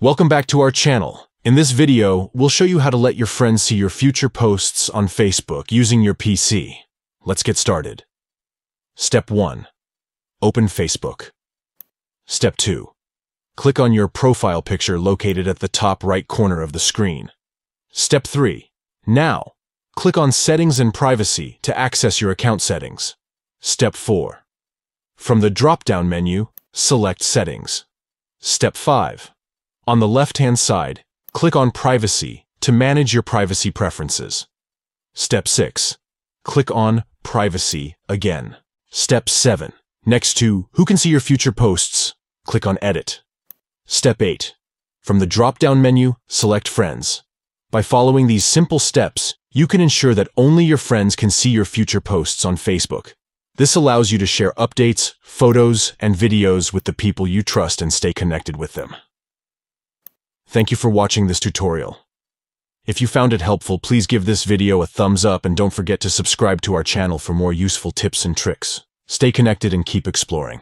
Welcome back to our channel. In this video, we'll show you how to let your friends see your future posts on Facebook using your PC. Let's get started. Step 1. Open Facebook. Step 2. Click on your profile picture located at the top right corner of the screen. Step 3. Now, click on Settings and Privacy to access your account settings. Step 4. From the drop-down menu, select Settings. Step 5. On the left-hand side, click on Privacy to manage your privacy preferences. Step 6. Click on Privacy again. Step 7. Next to Who can see your future posts, click on Edit. Step 8. From the drop-down menu, select Friends. By following these simple steps, you can ensure that only your friends can see your future posts on Facebook. This allows you to share updates, photos, and videos with the people you trust and stay connected with them. Thank you for watching this tutorial. If you found it helpful, please give this video a thumbs up and don't forget to subscribe to our channel for more useful tips and tricks. Stay connected and keep exploring.